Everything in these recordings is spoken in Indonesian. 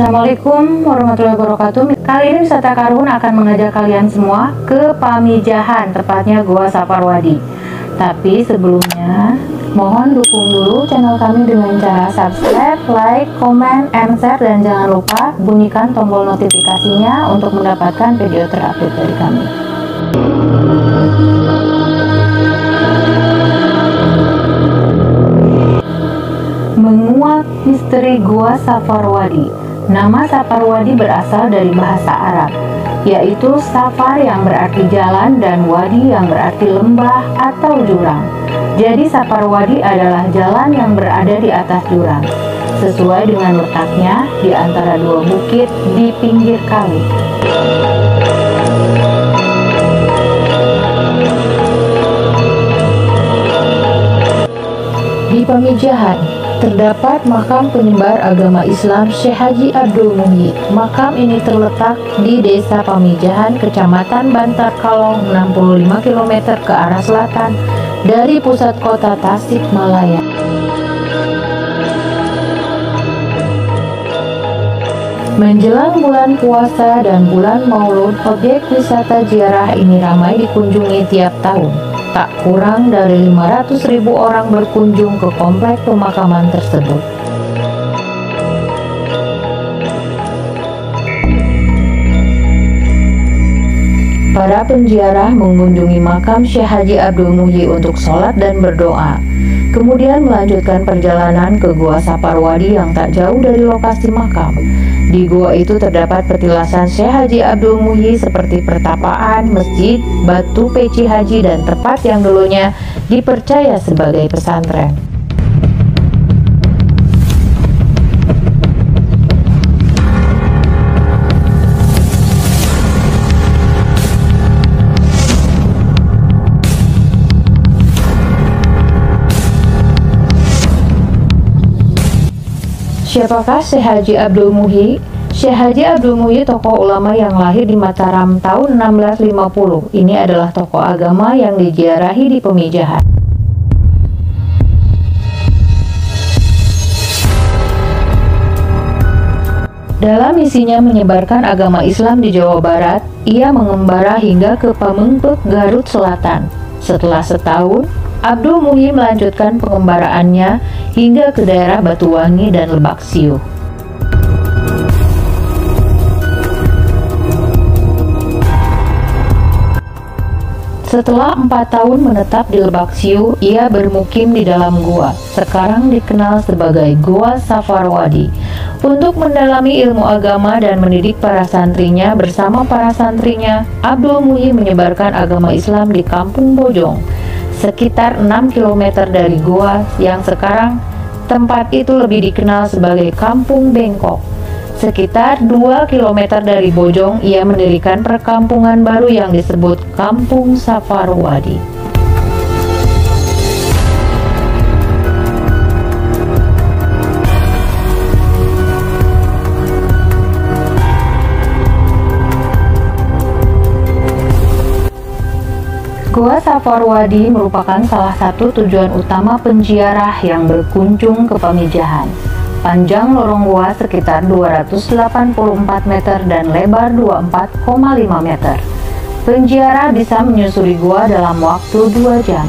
Assalamualaikum warahmatullahi wabarakatuh. Kali ini Wisata Karhun akan mengajak kalian semua ke Pamijahan, tepatnya Gua Saparwadi. Tapi sebelumnya, mohon dukung dulu channel kami dengan cara subscribe, like, comment, and share, dan jangan lupa bunyikan tombol notifikasinya untuk mendapatkan video terupdate dari kami. Menguak misteri Gua Saparwadi. Nama Saparwadi berasal dari bahasa Arab, yaitu safar yang berarti jalan dan wadi yang berarti lembah atau jurang. Jadi Saparwadi adalah jalan yang berada di atas jurang, sesuai dengan letaknya di antara dua bukit di pinggir kali. Di Pamijahan terdapat makam penyebar agama Islam Syekh Haji Abdul Muhyi. Makam ini terletak di Desa Pamijahan, Kecamatan Bantar Kalong, 65 km ke arah selatan dari pusat kota Tasikmalaya. Menjelang bulan puasa dan bulan Maulud, objek wisata ziarah ini ramai dikunjungi tiap tahun. Tak kurang dari 500.000 orang berkunjung ke komplek pemakaman tersebut. Para penziarah mengunjungi makam Syekh Haji Abdul Muhyi untuk sholat dan berdoa. Kemudian melanjutkan perjalanan ke Gua Saparwadi yang tak jauh dari lokasi makam. Di gua itu terdapat petilasan Syekh Haji Abdul Muhyi seperti pertapaan, masjid, batu peci haji, dan tempat yang dulunya dipercaya sebagai pesantren. Siapakah Syekh Haji Abdul Muhyi? Syekh Haji Abdul Muhyi tokoh ulama yang lahir di Mataram tahun 1650. Ini adalah tokoh agama yang diziarahi di Pamijahan. Dalam misinya menyebarkan agama Islam di Jawa Barat, ia mengembara hingga ke Pamengpeuk, Garut Selatan. Setelah setahun, Abdul Muhyi melanjutkan pengembaraannya hingga ke daerah Batuwangi dan Lebak Siuh. Setelah 4 tahun menetap di Lebak Siuh, ia bermukim di dalam gua, sekarang dikenal sebagai Gua Saparwadi, untuk mendalami ilmu agama dan mendidik para santrinya. Bersama para santrinya, Abdul Muhyi menyebarkan agama Islam di Kampung Bojong, sekitar 6 km dari gua yang sekarang tempat itu lebih dikenal sebagai Kampung Bengkok. Sekitar 2 km dari Bojong, ia mendirikan perkampungan baru yang disebut Kampung Saparwadi. Gua Saparwadi merupakan salah satu tujuan utama penziarah yang berkunjung ke Pamijahan. Panjang lorong gua sekitar 284 meter dan lebar 24,5 meter. Penziarah bisa menyusuri gua dalam waktu 2 jam.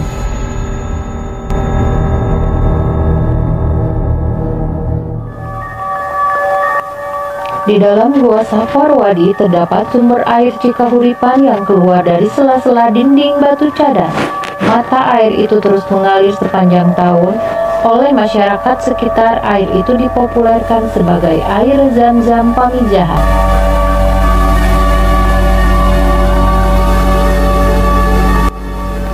Di dalam Gua Saparwadi terdapat sumber air Cikahuripan yang keluar dari sela-sela dinding batu cadas. Mata air itu terus mengalir sepanjang tahun. Oleh masyarakat sekitar, air itu dipopulerkan sebagai air Zam-Zam Pamijahan.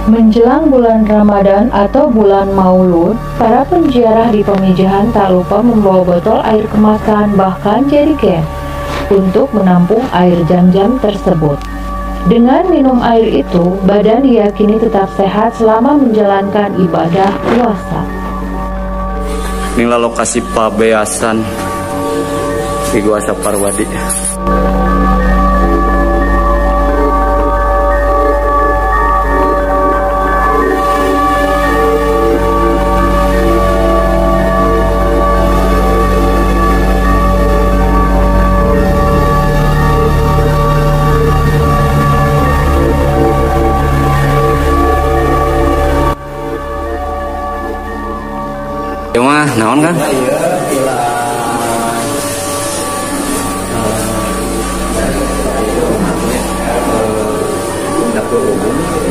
Menjelang bulan Ramadan atau bulan Maulud, para penziarah di Pamijahan tak lupa membawa botol air kemasan, bahkan jerigen, untuk menampung air Zam-Zam tersebut. Dengan minum air itu, badan diyakini tetap sehat selama menjalankan ibadah puasa. Inilah lokasi pabeasan di Gua Saparwadi. naon kan?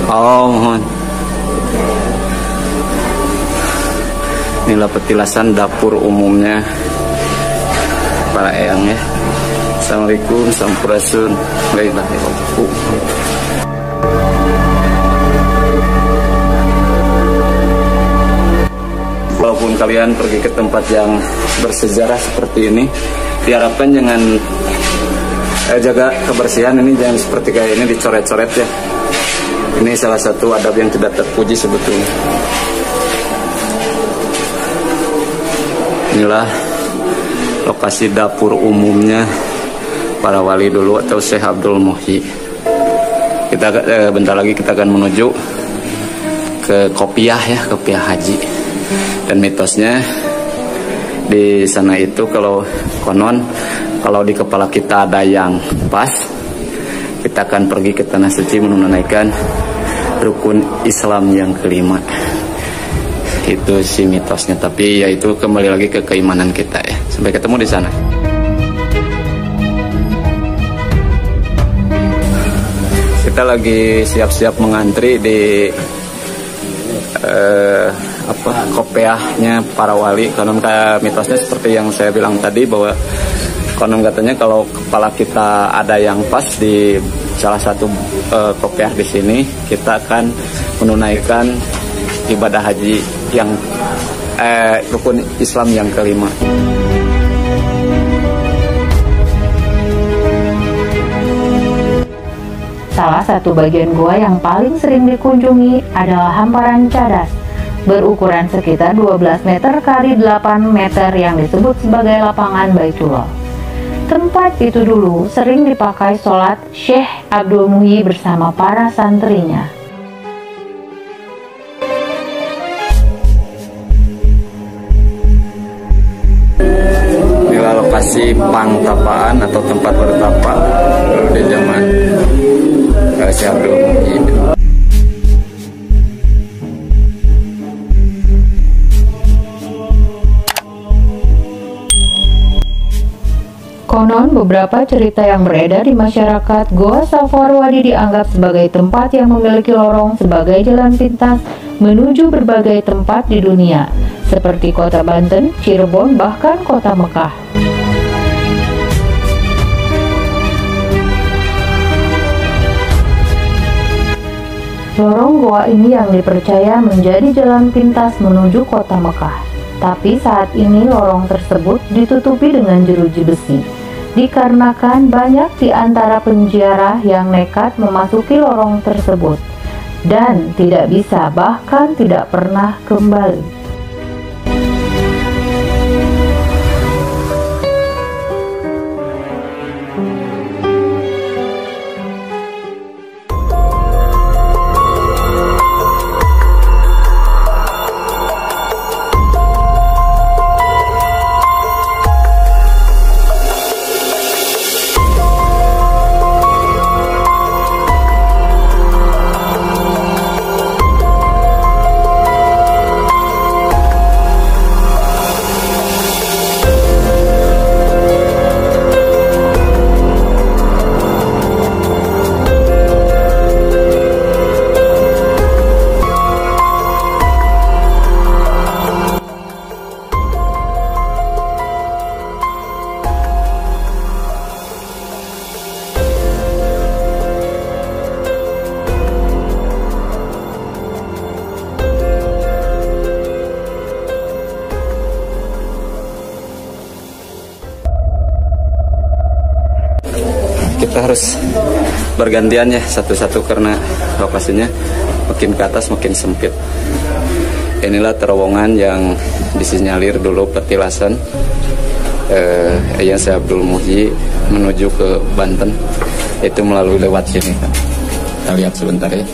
Oh, mohon. Inilah petilasan dapur umumnya para eyang ya. Assalamualaikum, sampurasun, la ilaha illallah. Walaupun kalian pergi ke tempat yang bersejarah seperti ini, diharapkan jangan jaga kebersihan ini, jangan seperti kayak ini dicoret-coret ya. Ini salah satu adab yang tidak terpuji sebetulnya. Inilah lokasi dapur umumnya para wali dulu atau Syekh Abdul Muhyi. Kita bentar lagi kita akan menuju ke Kopiah ya, Kopiah Haji. Dan mitosnya di sana itu kalau konon kalau di kepala kita ada yang pas, kita akan pergi ke tanah suci menunaikan rukun Islam yang kelima. Itu si mitosnya, tapi ya itu kembali lagi ke keimanan kita ya. Sampai ketemu di sana. Kita lagi siap-siap mengantri di kopiahnya para wali. Konon kayak mitosnya seperti yang saya bilang tadi, bahwa konon katanya kalau kepala kita ada yang pas di salah satu kopiah di sini, kita akan menunaikan ibadah haji yang rukun Islam yang kelima. Salah satu bagian gua yang paling sering dikunjungi adalah hamparan cadas berukuran sekitar 12 meter kali 8 meter yang disebut sebagai lapangan Baitullah. Tempat itu dulu sering dipakai sholat Syekh Abdul Muhyi bersama para santrinya. Inilah lokasi pangtapaan atau tempat bertapa di zaman Syekh Abdul Muhyi. Konon beberapa cerita yang beredar di masyarakat, Goa Safarwadi dianggap sebagai tempat yang memiliki lorong sebagai jalan pintas menuju berbagai tempat di dunia, seperti kota Banten, Cirebon, bahkan kota Mekah. Lorong goa ini yang dipercaya menjadi jalan pintas menuju kota Mekah. Tapi saat ini lorong tersebut ditutupi dengan jeruji besi, dikarenakan banyak di antara penziarah yang nekat memasuki lorong tersebut dan tidak bisa, bahkan tidak pernah kembali. Kita harus bergantian ya satu-satu karena lokasinya makin ke atas makin sempit. Inilah terowongan yang disinyalir dulu petilasan yang Syekh Abdul Muhyi menuju ke Banten, itu melalui lewat sini. Kita lihat sebentar ya.